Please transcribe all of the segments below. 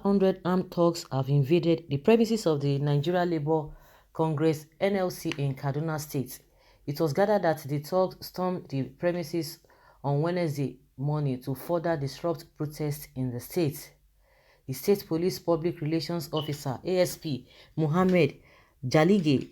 100 armed thugs have invaded the premises of the Nigeria Labour Congress (NLC) in Kaduna State. It was gathered that the thugs stormed the premises on Wednesday morning to further disrupt protests in the state. The State Police Public Relations Officer (ASP) Mohammed Jalige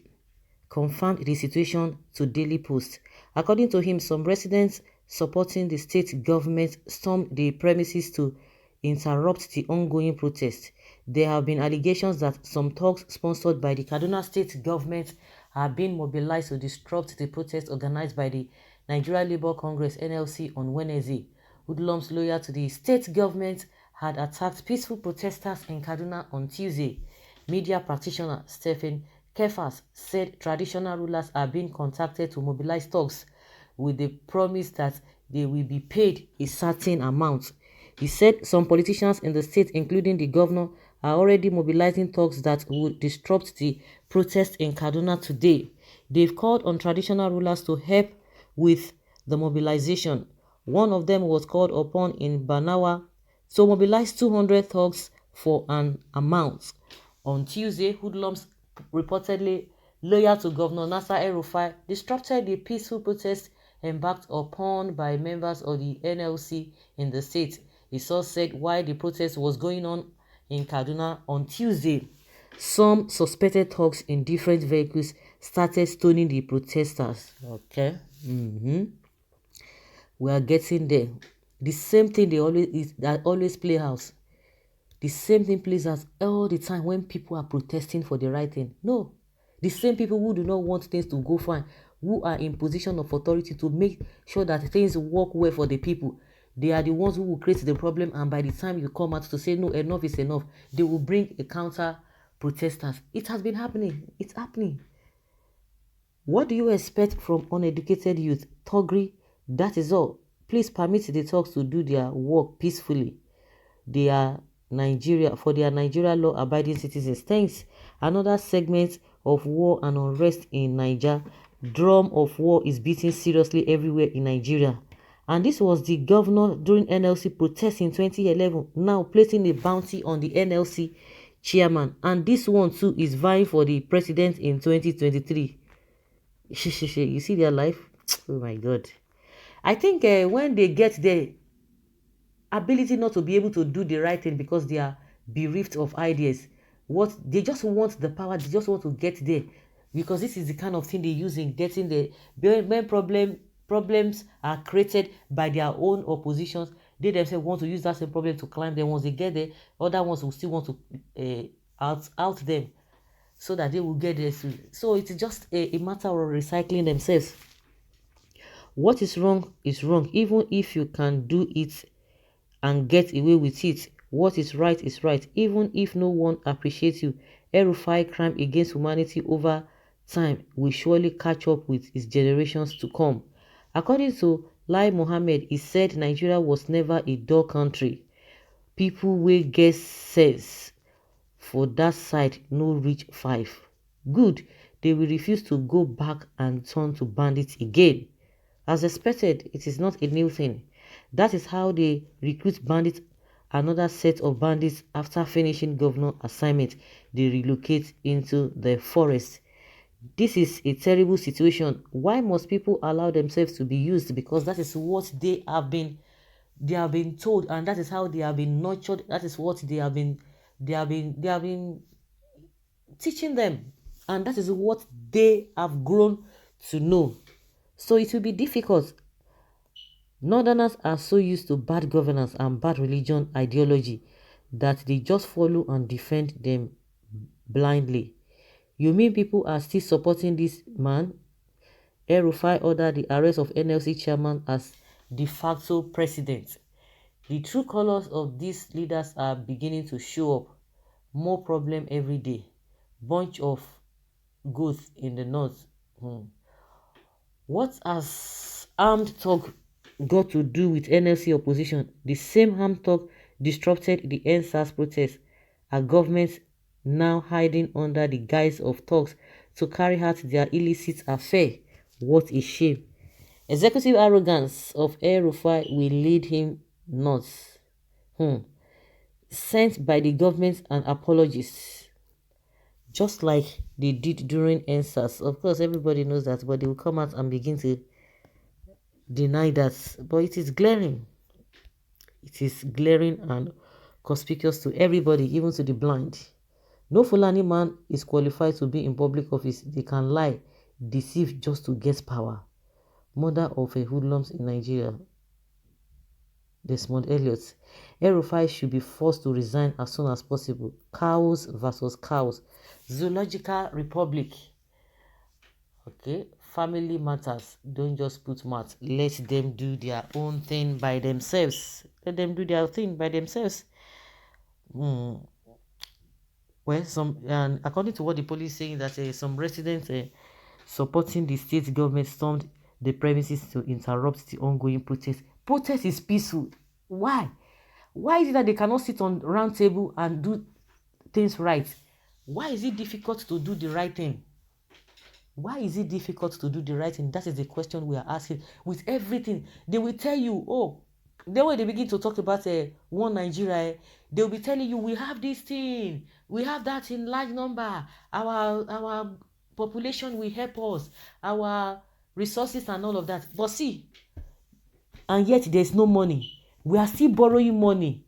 confirmed the situation to Daily Post. According to him, some residents supporting the state government stormed the premises to interrupt the ongoing protest. There have been allegations that some thugs sponsored by the Kaduna state government are being mobilized to disrupt the protest organized by the Nigeria Labour Congress (NLC) on Wednesday. Hoodlums loyal to the state government had attacked peaceful protesters in Kaduna on Tuesday. Media practitioner Stephen Kefas said traditional rulers are being contacted to mobilize thugs with the promise that they will be paid a certain amount. He said some politicians in the state, including the governor, are already mobilizing thugs that would disrupt the protest in Kaduna today. They've called on traditional rulers to help with the mobilization. One of them was called upon in Banawa to mobilize 200 thugs for an amount. On Tuesday, hoodlums reportedly loyal to Governor Nasser El-Rufai disrupted the peaceful protest embarked upon by members of the NLC in the state. A source said while the protest was going on in Kaduna on Tuesday, some suspected thugs in different vehicles started stoning the protesters. Okay. We are getting there. The same thing that always play out. The same thing plays out all the time when people are protesting for the right thing. No. The same people who do not want things to go fine, who are in position of authority to make sure that things work well for the people, they are the ones who will create the problem, and by the time you come out to say no, enough is enough, they will bring a counter protesters. It has been happening. It's happening. What do you expect from uneducated youth? Thuggery, that is all. Please permit the thugs to do their work peacefully. They are Nigeria law-abiding citizens. Thanks. Another segment of war and unrest in Niger. Drum of war is beating seriously everywhere in Nigeria. And this was the governor during NLC protests in 2011, now placing a bounty on the NLC chairman. And this one too is vying for the president in 2023. You see their life? Oh my God. I think when they get there, ability not to be able to do the right thing because they are bereft of ideas. What they just want the power, they just want to get there, because this is the kind of thing they use in getting there. When problems are created by their own oppositions, they themselves want to use that same problem to climb them. Once they get there, other ones will still want to out them so that they will get there too. So it's just a matter of recycling themselves. What is wrong, even if you can do it and get away with it. What is right, even if no one appreciates you. El-Rufai crime against humanity over time will surely catch up with its generations to come. According to Lai Mohammed, he said Nigeria was never a dull country. People will get sense for that side no reach 5. Good, they will refuse to go back and turn to bandits again. As expected, it is not a new thing. That is how they recruit bandits. Another set of bandits, after finishing governor assignment, they relocate into the forest. This is a terrible situation. Why must people allow themselves to be used? Because that is what they have been told, and that is how they have been nurtured. That is what they have been teaching them, and that is what they have grown to know. So it will be difficult. Northerners are so used to bad governance and bad religion ideology that they just follow and defend them blindly. You mean people are still supporting this man? El-Rufai ordered the arrest of NLC chairman as de facto president. The true colors of these leaders are beginning to show up. More problem every day. Bunch of goats in the north. What has armed thug got to do with NLC opposition? The same armed thug disrupted the NSAS protest. Are governments now hiding under the guise of thugs to carry out their illicit affair? What a shame. Executive arrogance of El-Rufai will lead him nuts. sent by the government and apologies, just like they did during NSAS. Of course, everybody knows that, but they will come out and begin to deny that. But it is glaring. It is glaring and conspicuous to everybody, even to the blind. No Fulani man is qualified to be in public office. They can lie, deceive just to get power. Mother of a hoodlums in Nigeria, Desmond Elliot. El-Rufai should be forced to resign as soon as possible. Cows versus cows. Zoological Republic. Okay, family matters. Don't just put mouth. Let them do their own thing by themselves. Let them do their thing by themselves. Well, and according to what the police is saying, that some residents supporting the state government stormed the premises to interrupt the ongoing protest. Protest is peaceful. Why? Why is it that they cannot sit on round table and do things right? Why is it difficult to do the right thing? Why is it difficult to do the right thing? That is the question we are asking. With everything, they will tell you, oh, then when they begin to talk about one Nigeria, they will be telling you, we have this thing, we have that in large number, our population will help us, our resources and all of that. But see, and yet there's no money. We are still borrowing money.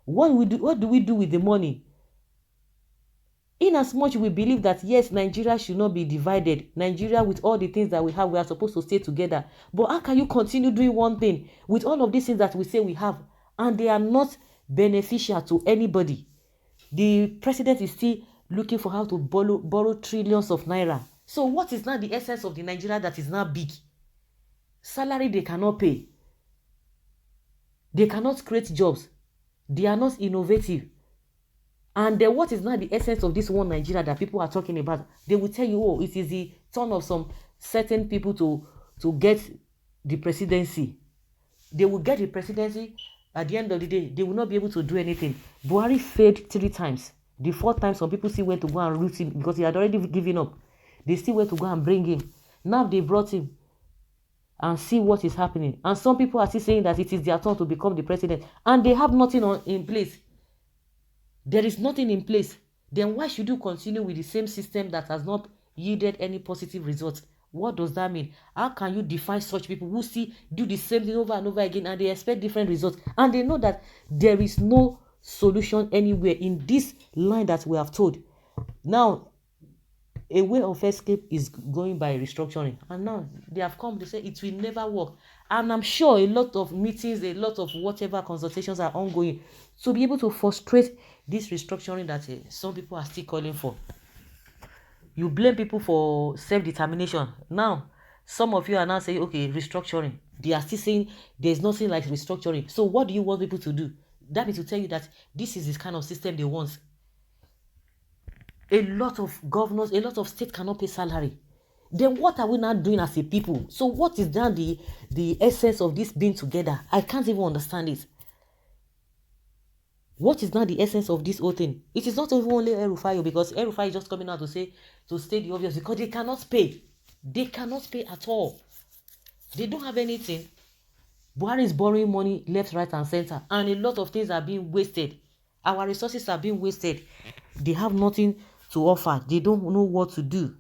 What do we do with the money? In as much we believe that yes, Nigeria should not be divided. Nigeria, with all the things that we have, we are supposed to stay together. But how can you continue doing one thing with all of these things that we say we have, and they are not beneficial to anybody? The president is still looking for how to borrow trillions of naira. So what is now the essence of the Nigeria that is now big? Salary they cannot pay. They cannot create jobs. They are not innovative. And then what is now the essence of this one Nigeria that people are talking about? They will tell you, oh, it is the turn of some certain people to get the presidency. They will get the presidency. At the end of the day, they will not be able to do anything. Buhari failed 3 times. The 4th time, some people still went to go and root him because he had already given up. They still went to go and bring him. Now they brought him and see what is happening. And some people are still saying that it is their turn to become the president. And they have nothing in place. There is nothing in place. Then why should you continue with the same system that has not yielded any positive results? What does that mean? How can you define such people who do the same thing over and over again and they expect different results? And they know that there is no solution anywhere in this line that we have told. Now, a way of escape is going by restructuring. And now they have come to say it will never work. And I'm sure a lot of meetings, a lot of whatever consultations are ongoing to be able to frustrate this restructuring that some people are still calling for. You blame people for self-determination. Now, some of you are now saying, okay, restructuring. They are still saying there's nothing like restructuring. So what do you want people to do? That means to tell you that this is the kind of system they want. A lot of governors, a lot of states cannot pay salary. Then what are we now doing as a people? So what is then the essence of this being together? I can't even understand it. What is now the essence of this whole thing? It is not even only El-Rufai, because El-Rufai is just coming out to state the obvious, because they cannot pay. They cannot pay at all. They don't have anything. Buhari is borrowing money left, right, and center, and a lot of things are being wasted. Our resources are being wasted. They have nothing to offer. They don't know what to do.